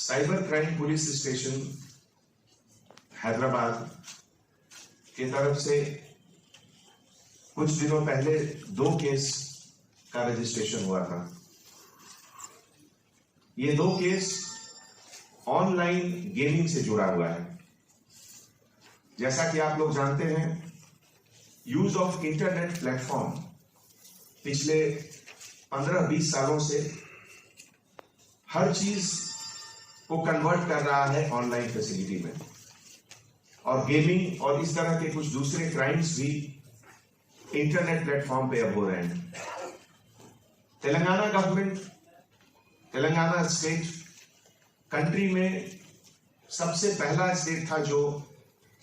Cyber crime police station Hyderabad की तरफ से कुछ दिनों पहले 2 केस का रजिस्ट्रेशन हुआ था। ये 2 केस ऑनलाइन गेमिंग से जुड़ा हुआ है। जैसा कि आप लोग जानते हैं, यूज ऑफ इंटरनेट प्लेटफॉर्म पिछले 15-20 सालों से हर चीज को कन्वर्ट कर रहा है ऑनलाइन फैसिलिटी में, और गेमिंग और इस तरह के कुछ दूसरे क्राइम्स भी इंटरनेट प्लेटफॉर्म पे अब हो रहे हैं। Telangana government, Telangana state country में सबसे पहला स्टेट था जो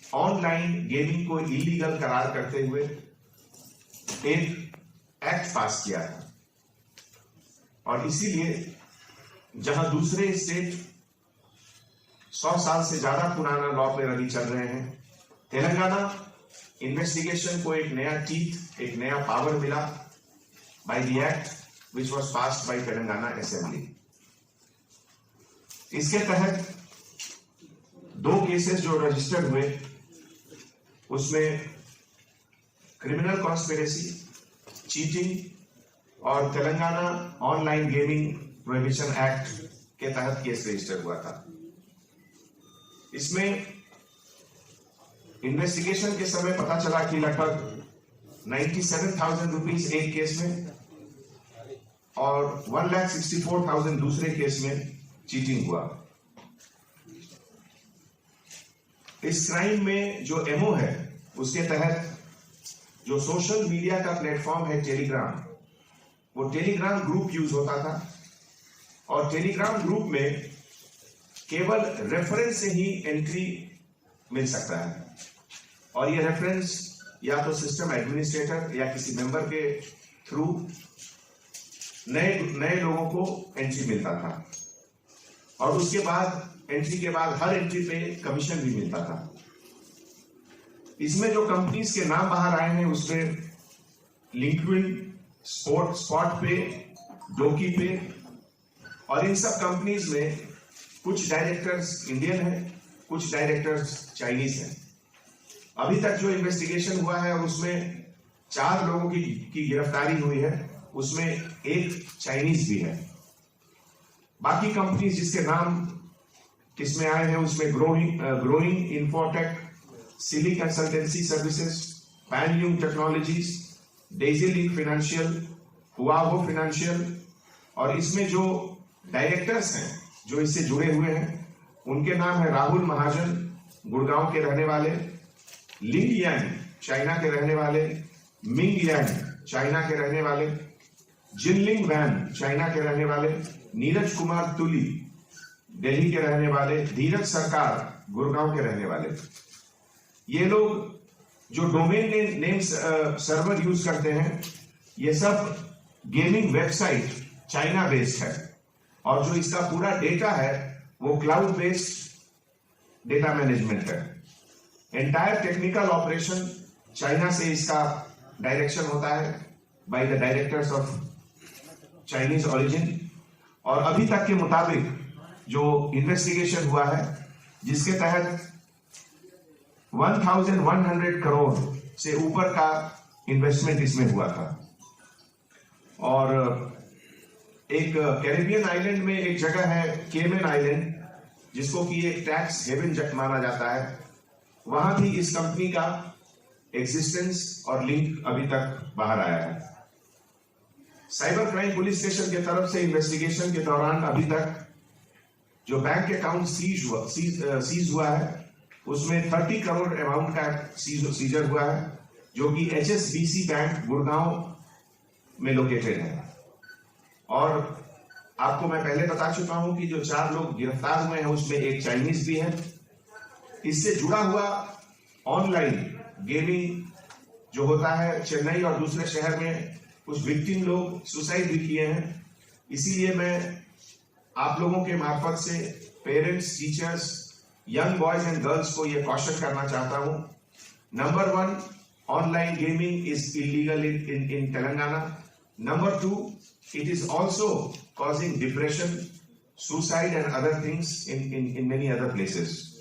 ऑनलाइन गेमिंग को इलीगल करार करते हुए एक एक्ट पास किया था। और इसीलिए जहां दूसरे स्टेट 100 साल से ज्यादा पुराना लॉ पे रही चल रहे हैं, तेलंगाना इन्वेस्टिगेशन को एक नया टीथ, एक नया पावर मिला by the act which was passed by Telangana assembly. इसके तहत 2 केसेस जो रजिस्टर्ड हुए, उसमें क्रिमिनल कॉन्स्पिरेसी, चीटिंग और Telangana online gaming prohibition act के तहत केस रजिस्टर हुआ था। इसमें इन्वेस्टिगेशन के समय पता चला कि लगभग 97,000 रुपीज एक केस में और 1,64,000 दूसरे केस में चीटिंग हुआ। इस क्राइम में जो एमओ है, उसके तहत जो सोशल मीडिया का प्लेटफॉर्म है टेलीग्राम, वो टेलीग्राम ग्रुप यूज होता था, और टेलीग्राम ग्रुप में केवल रेफरेंस से ही एंट्री मिल सकता है, और ये रेफरेंस या तो सिस्टम एडमिनिस्ट्रेटर या किसी मेंबर के थ्रू नए लोगों को एंट्री मिलता था, और उसके बाद एंट्री के बाद हर एंट्री पे कमीशन भी मिलता था। इसमें जो कंपनीज के नाम बाहर आए हैं, उसमें लिंक्डइन, स्पॉट पे, डोकी पे, और इन सब कंपनीज में कुछ डायरेक्टर्स इंडियन हैं, कुछ डायरेक्टर्स चाइनीज हैं। अभी तक जो इन्वेस्टिगेशन हुआ है उसमें 4 लोगों की गिरफ्तारी हुई है, उसमें एक चाइनीज भी है। बाकी कंपनीज जिसके नाम किसमें आए हैं, उसमें ग्रोइंग इंफोटेक, सिली कंसल्टेंसी सर्विसेज, पैनल्यूम टेक्नोलॉजीज, डेजी लिंक फाइनेंशियल, हुआवो फाइनेंशियल, और इसमें जो डायरेक्टर्स हैं जो इससे जुड़े हुए हैं, उनके नाम है राहुल महाजन, गुड़गांव के रहने वाले, लिंग यांग, चाइना के रहने वाले, मिंग यांग, चाइना के रहने वाले, जिनलिंग वैन, चाइना के रहने वाले, नीरज कुमार तुली, दिल्ली के रहने वाले, धीरज सरकार, गुड़गांव के रहने वाले। ये लोग जो डोमेन नेम सर्वर यूज करते हैं, ये सब गेमिंग वेबसाइट चाइना बेस्ड है, और जो इसका पूरा डेटा है वो क्लाउड बेस्ड डेटा मैनेजमेंट है। एंटायर टेक्निकल ऑपरेशन चाइना से इसका डायरेक्शन होता है by the directors of Chinese origin. और अभी तक के मुताबिक जो इन्वेस्टिगेशन हुआ है, जिसके तहत 1,100 करोड़ से ऊपर का इन्वेस्टमेंट इसमें हुआ था। और एक कैरिबियन आइलैंड में एक जगह है केमन आइलैंड, जिसको कि एक टैक्स हेवन माना जाता है, वहां भी इस कंपनी का एग्जिस्टेंस और लिंक अभी तक बाहर आया है। साइबर क्राइम पुलिस स्टेशन की तरफ से इन्वेस्टिगेशन के दौरान अभी तक जो बैंक अकाउंट सीज हुआ है, उसमें 30 करोड़ अमाउंट का सीजर हुआ है, जो कि HSBC बैंक गुड़गांव में लोकेटेड है। और आपको मैं पहले बता चुका हूं कि जो 4 लोग गिरफ्तार हुए हैं, उसमें एक चाइनीज भी है। इससे जुड़ा हुआ ऑनलाइन गेमिंग जो होता है, चेन्नई और दूसरे शहर में कुछ विक्टिम लोग सुसाइड भी किए हैं। इसीलिए मैं आप लोगों के मार्फत से parents, teachers, young boys and girls को यह कॉशन करना चाहता हूं। Number 1, online gaming is illegal in Telangana. Number 2, it is also causing depression, suicide and other things in many other places.